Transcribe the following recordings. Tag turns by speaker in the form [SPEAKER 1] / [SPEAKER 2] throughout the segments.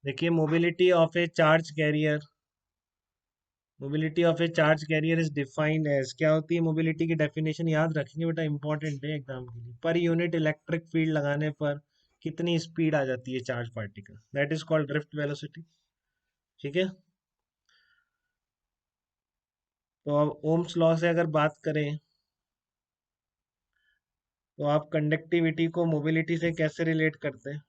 [SPEAKER 1] देखिए mobility of a charge carrier, mobility of a charge carrier is defined as, क्या होती है mobility की डेफिनेशन याद रखेंगे बेटा, इंपॉर्टेंट है एग्जाम के लिए। पर यूनिट इलेक्ट्रिक फील्ड लगाने पर कितनी स्पीड आ जाती है charge particle, that is called drift velocity. ठीक है, तो अब ओम्स लॉ से अगर बात करें तो आप कंडक्टिविटी को मोबिलिटी से कैसे रिलेट करते हैं।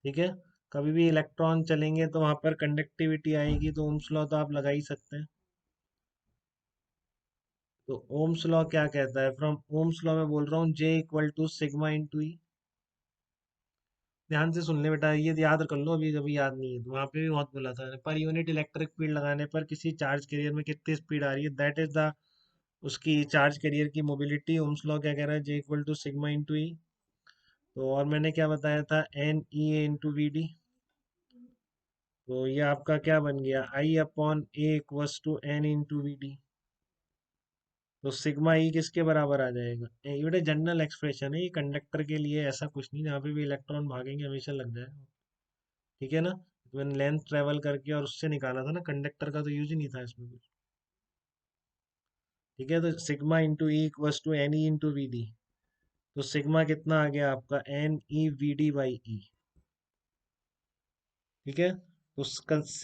[SPEAKER 1] ठीक है, कभी भी इलेक्ट्रॉन चलेंगे तो वहां पर कंडक्टिविटी आएगी, तो ओम्स लॉ तो आप लगा ही सकते हैं। तो ओम्स लॉ क्या कहता है, फ्रॉम ओम्स लॉ में बोल रहा हूँ जे इक्वल टू सिग्मा इंटू ई। ध्यान से सुन ले बेटा, ये याद कर लो, अभी अभी याद नहीं है तो वहां पे भी बहुत बोला था, पर यूनिट इलेक्ट्रिक फील्ड लगाने पर किसी चार्ज कैरियर में कितनी स्पीड आ रही है, दैट इज द उसकी चार्ज कैरियर की मोबिलिटी। ओम्स लॉ क्या कह रहा है, J equal to sigma into E. तो और मैंने क्या बताया था, N E A into V D. तो ये आपका क्या बन गया, I upon A equals to N into V D. तो सिग्मा ई किसके बराबर आ जाएगा, ये बेटा जनरल एक्सप्रेशन है, ये कंडक्टर के लिए ऐसा कुछ नहीं, जहाँ पे भी इलेक्ट्रॉन भागेंगे हमेशा लग जाएगा। ठीक है ना, तो मैंने लेंथ ट्रेवल करके और उससे निकाला था ना, कंडक्टर का तो यूज ही नहीं था इसमें कुछ। ठीक है, तो sigma into E equals to N E into V D. तो सिग्मा कितना आ गया आपका, N E V D by E. ठीक है, तो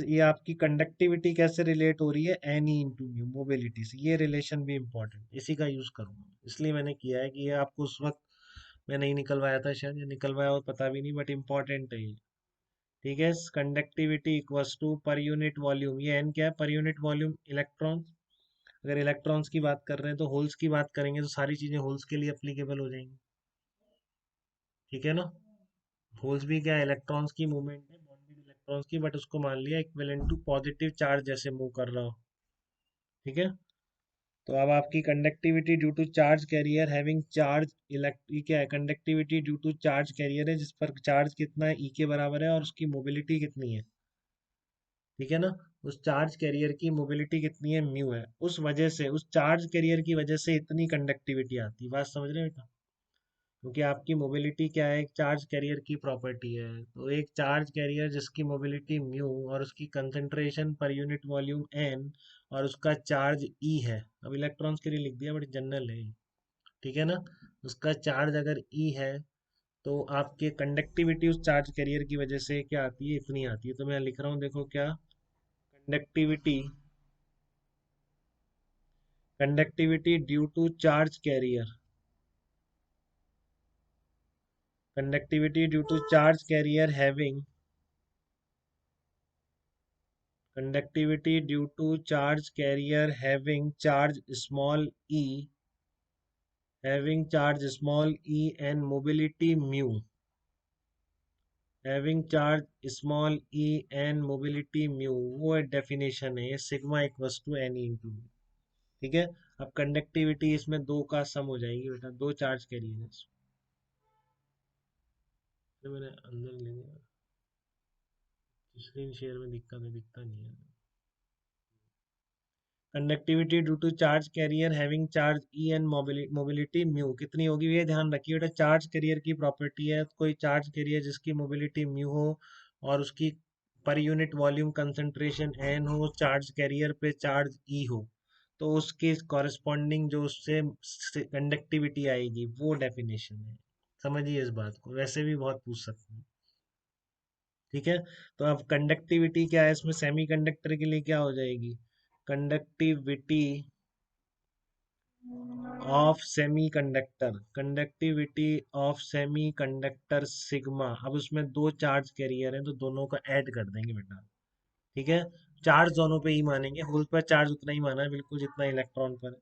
[SPEAKER 1] ये आपकी कंडक्टिविटी कैसे रिलेट हो रही है, एन ई इंटू म्यू, मोबिलिटी से। ये रिलेशन भी इंपॉर्टेंट, इसी का यूज करूंगा, इसलिए मैंने किया है कि ये आपको उस वक्त मैं नहीं निकलवाया था, शायद ये निकलवाया हो पता भी नहीं, बट इंपॉर्टेंट है ये। ठीक है, conductivity equals to per unit volume, ये एन क्या है, पर यूनिट वॉल्यूम इलेक्ट्रॉन। अगर इलेक्ट्रॉन्स की बात कर रहे हैं तो होल्स की बात करेंगे, तो सारी चीजें होल्स के लिए अप्लीकेबल हो जाएंगी। ठीक है ना, होल्स भी क्या, इलेक्ट्रॉन्स की मूवमेंट है, बॉन्डेड इलेक्ट्रॉन्स की, बट उसको मान लिया इक्विवेलेंट टू पॉजिटिव चार्ज जैसे मूव कर रहा हो। ठीक है, तो अब आपकी conductivity due to charge carrier having charge electric, क्या है, conductivity due to charge carrier है जिस पर चार्ज कितना है, ई के बराबर है, और उसकी मोबिलिटी कितनी है। ठीक है ना, उस चार्ज कैरियर की मोबिलिटी कितनी है, म्यू है, उस वजह से, उस चार्ज कैरियर की वजह से इतनी कंडक्टिविटी आती है। बात समझ रहे हैं बेटा, क्योंकि आपकी मोबिलिटी क्या है, एक चार्ज कैरियर की प्रॉपर्टी है। तो एक चार्ज कैरियर जिसकी मोबिलिटी म्यू और उसकी कंसंट्रेशन पर यूनिट वॉल्यूम एन और उसका चार्ज ई है, अब इलेक्ट्रॉन्स के लिए लिख दिया बट जनरल है ये। ठीक है ना, उसका चार्ज अगर ई है तो आपके कंडक्टिविटी उस चार्ज कैरियर की वजह से क्या आती है, इतनी आती है। तो मैं लिख रहा हूँ, देखो क्या, conductivity, conductivity due to charge carrier, conductivity due to charge carrier having, conductivity due to charge carrier having charge small e, having charge small e and mobility mu, having charge small e and mobility mu, वो definition है, ये sigma equals to N into. ठीक है, अब conductivity इसमें दो का सम हो जाएगी बेटा, दो चार्ज कैरियर, तो मैंने अंदर ले लिया, स्क्रीन शेयर में दिक्कत है, दिखता नहीं है। Conductivity due to charge carrier having charge e and mobility mu कितनी होगी, ये ध्यान रखिए बेटा, चार्ज कैरियर की प्रॉपर्टी है, कोई चार्ज कैरियर जिसकी मोबिलिटी म्यू हो और उसकी per unit volume concentration n हो, चार्ज कैरियर पे चार्ज ई हो, तो उसके कॉरेस्पॉन्डिंग जो उससे कंडक्टिविटी आएगी, वो डेफिनेशन है। समझिए इस बात को, वैसे भी बहुत पूछ सकते हैं। ठीक है, तो अब कंडक्टिविटी क्या है इसमें, सेमी कंडक्टर के लिए क्या हो जाएगी, conductivity of semi conductor, conductivity of semi conductor sigma. अब उसमें दो चार्ज कैरियर हैं तो दोनों को ऐड कर देंगे बेटा। ठीक है, चार्ज दोनों पे ही मानेंगे, होल पर चार्ज उतना ही माना है बिल्कुल जितना इलेक्ट्रॉन पर है,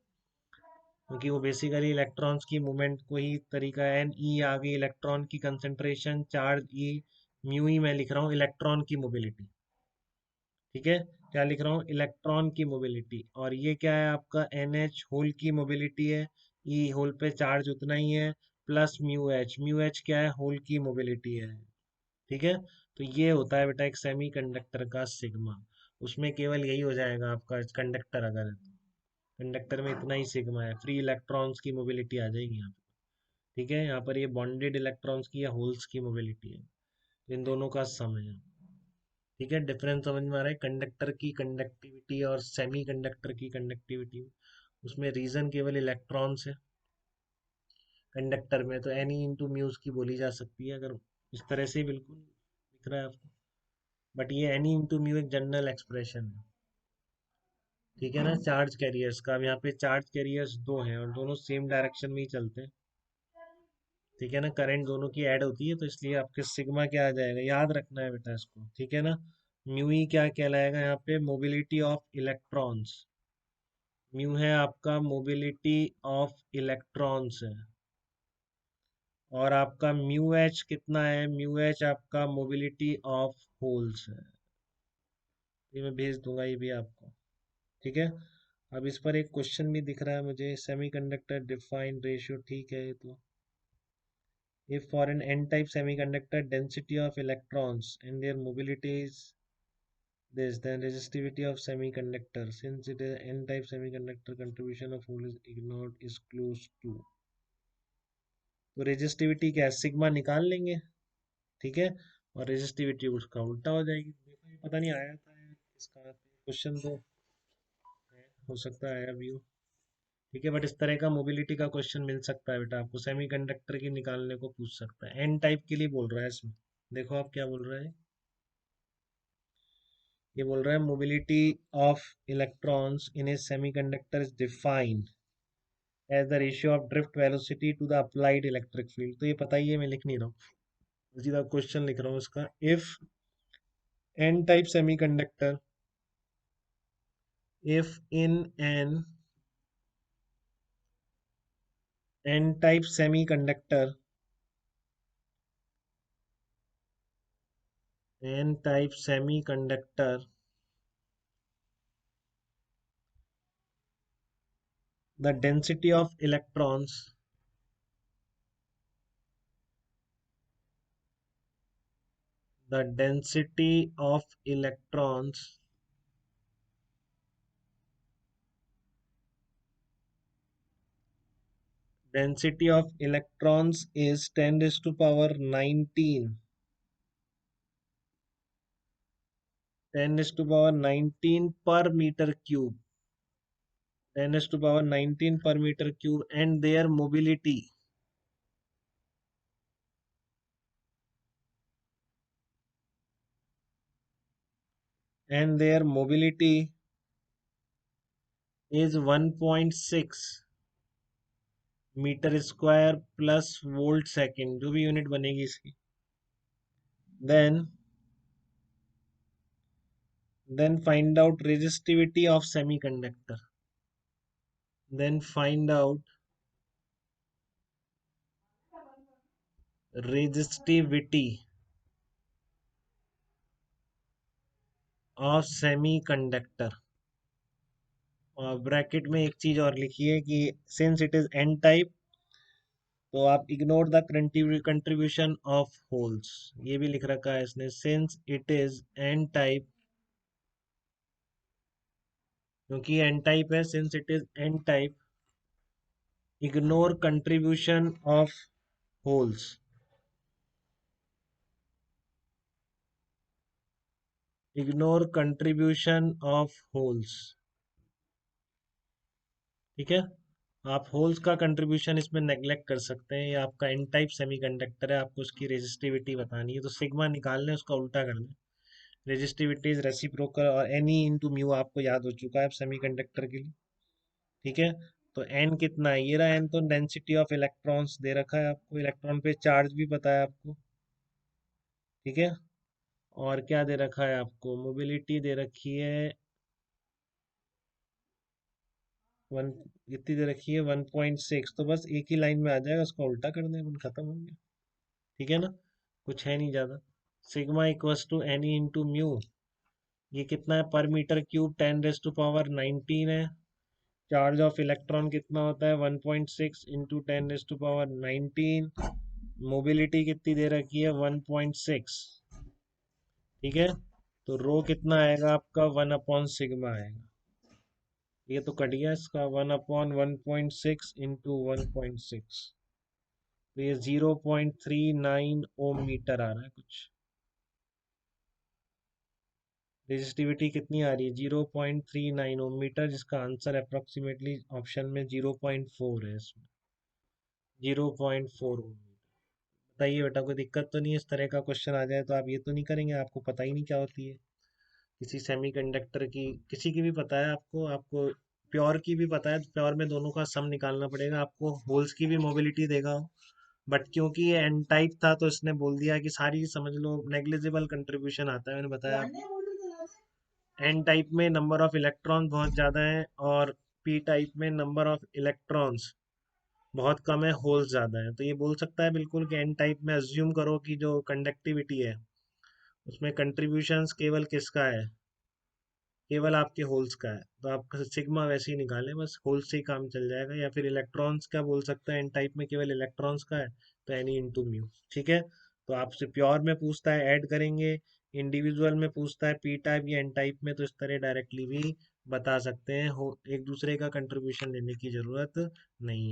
[SPEAKER 1] क्योंकि वो बेसिकली इलेक्ट्रॉन्स की मूवमेंट को ही तरीका है। एन ई आ गई इलेक्ट्रॉन की कंसंट्रेशन, चार्ज ई, म्यू ई मैं लिख रहा हूँ इलेक्ट्रॉन की मोबिलिटी। ठीक है, क्या लिख रहा हूँ, इलेक्ट्रॉन की मोबिलिटी, और ये क्या है आपका, एन एच होल की मोबिलिटी है, ई होल पे चार्ज उतना ही है, प्लस म्यू एच क्या है, होल की मोबिलिटी है। ठीक है, तो ये होता है बेटा एक सेमी कंडक्टर का सिग्मा। उसमें केवल यही हो जाएगा आपका, कंडक्टर अगर है तो कंडक्टर में इतना ही सिग्मा है, फ्री इलेक्ट्रॉन्स की मोबिलिटी आ जाएगी यहाँ पे। ठीक है, यहाँ पर ये बॉन्डेड इलेक्ट्रॉन्स की या होल्स की मोबिलिटी है। इन दोनों का सम है। ठीक है, डिफरेंस समझ में आ रहा है कंडक्टर की कंडक्टिविटी और सेमी कंडक्टर की कंडक्टिविटी। उसमें रीजन केवल इलेक्ट्रॉन्स है, कंडक्टर में तो एनी इंटू म्यूज की बोली जा सकती है, अगर इस तरह से बिल्कुल दिख रहा है आपको। बट ये एनी इंटू म्यू एक जनरल एक्सप्रेशन है। ठीक है ना, चार्ज कैरियर्स का। अब यहाँ पे चार्ज कैरियर्स दो हैं और दोनों सेम डायरेक्शन में ही चलते हैं। ठीक है ना, करंट दोनों की ऐड होती है, तो इसलिए आपके सिग्मा क्या आ जाएगा, याद रखना है बेटा इसको। ठीक है ना, म्यू ही क्या कहलाएगा यहाँ पे, मोबिलिटी ऑफ इलेक्ट्रॉन्स। म्यू है आपका मोबिलिटी ऑफ इलेक्ट्रॉन्स है। और आपका म्यू एच कितना है, म्यू एच आपका मोबिलिटी ऑफ होल्स है। ये मैं भेज दूंगा ये भी आपको। ठीक है, अब इस पर एक क्वेश्चन भी दिख रहा है मुझे, सेमीकंडक्टर डिफाइन रेशियो। ठीक है, ये तो if for an n-type semiconductor density of electrons and their mobility is this, then resistivity of semiconductor, since it is n-type semiconductor, contribution of hole is ignored is close to। तो resistivity क्या है, sigma निकाल लेंगे। ठीक है, और resistivity उसका उल्टा हो जाएगी। देखो ये पता नहीं आया था इसका क्वेश्चन, तो हो सकता है आया भी हो। ठीक है, बट इस तरह का मोबिलिटी का क्वेश्चन मिल सकता है बेटा आपको, सेमीकंडक्टर की निकालने को पूछ सकता है। एन टाइप के लिए बोल रहा है इसमें। देखो आप क्या बोल रहे हैं, ये बोल रहा है mobility of electrons in a semiconductor is defined as the ratio of drift velocity to the applied electric field. तो ये पता ही है, मैं लिख नहीं रहा हूँ, सीधा क्वेश्चन लिख रहा हूँ इसका। If n type semiconductor, if in n type semiconductor, n type semiconductor, the density of electrons, the density of electrons density of electrons is 10 raised to power 19, 10 raised to power 19 per meter cube, 10 raised to power 19 per meter cube, and their mobility is 1.6 metre square plus volt second, जो भी unit बनेगी इसकी। then find out resistivity of semiconductor, then find out resistivity of semiconductor। और bracket में एक चीज और लिखिए कि since it is an type, तो आप ignore the contribution of holes. ये भी लिख रखा है इसने, since it is an type, क्योंकि एन टाइप है, since it is an type, ignore contribution of holes, ignore contribution of holes. ठीक है, आप होल्स का कंट्रीब्यूशन इसमें नेग्लेक्ट कर सकते हैं। ये आपका एन टाइप सेमीकंडक्टर है, आपको उसकी रेजिस्टिविटी बतानी है, तो सिग्मा निकाल लें, उसका उल्टा कर दें। रेजिस्टिविटी इज रेसिप्रोकल और एनी इंटू म्यू आपको याद हो चुका है अब सेमीकंडक्टर के लिए। ठीक है, तो एन कितना है, ये रहा एन, तो डेंसिटी ऑफ इलेक्ट्रॉन्स दे रखा है आपको, इलेक्ट्रॉन पे चार्ज भी पता है आपको। ठीक है, और क्या दे रखा है आपको, मोबिलिटी दे रखी है वन, कितनी दे रखी है 1.6, तो बस एक ही लाइन में आ जाएगा, उसका उल्टा कर दें, अपन खत्म हो गया। ठीक है ना, कुछ है नहीं ज़्यादा। Sigma equals to n e into mu, ये कितना है per metre cube, 10 raise to power 19 है। चार्ज ऑफ इलेक्ट्रॉन कितना होता है 1.6 into 10 raise to power 19। Mobility कितनी दे रखी है 1.6। ठीक है, तो रो कितना आएगा आपका 1/सिग्मा आएगा। ये तो कट गया इसका, 1/1.6 इंटू 1.6, तो ये 0.39 ओम मीटर आ रहा है कुछ। रेजिस्टिविटी कितनी आ रही है? 0.39 ओम मीटर, जिसका आंसर अप्रोक्सीमेटली ऑप्शन में 0.4 है इसमें। 0.4 ओम मीटर। बताइए बेटा, कोई दिक्कत तो नहीं है? इस तरह का क्वेश्चन आ जाए तो आप ये तो नहीं करेंगे? आपको पता ही नहीं क्या होती है किसी सेमीकंडक्टर की? किसी की भी पता है आपको? आपको प्योर की भी पता है? प्योर में दोनों का सम निकालना पड़ेगा आपको। होल्स की भी मोबिलिटी देगा, बट क्योंकि ये एन टाइप था तो इसने बोल दिया कि सारी समझ लो नेग्लिजिबल कंट्रीब्यूशन आता है। मैंने बताया एन टाइप में नंबर ऑफ इलेक्ट्रॉन बहुत ज़्यादा है, और पी टाइप में नंबर ऑफ इलेक्ट्रॉन्स बहुत कम है, होल्स ज़्यादा है। तो ये बोल सकता है बिल्कुल कि एन टाइप में अज्यूम करो कि जो कंडक्टिविटी है उसमें कंट्रीब्यूशंस केवल किसका है? केवल आपके होल्स का है। तो आप सिग्मा वैसे ही निकालें, बस होल्स से ही काम चल जाएगा। या फिर इलेक्ट्रॉन्स का बोल सकता है, एन टाइप में केवल इलेक्ट्रॉन्स का है, तो एनी इंटू म्यू। ठीक है, तो आपसे प्योर में पूछता है ऐड करेंगे, इंडिविजुअल में पूछता है पी टाइप या एन टाइप में, तो इस तरह डायरेक्टली भी बता सकते हैं। हो एक दूसरे का कंट्रीब्यूशन लेने की जरूरत नहीं है।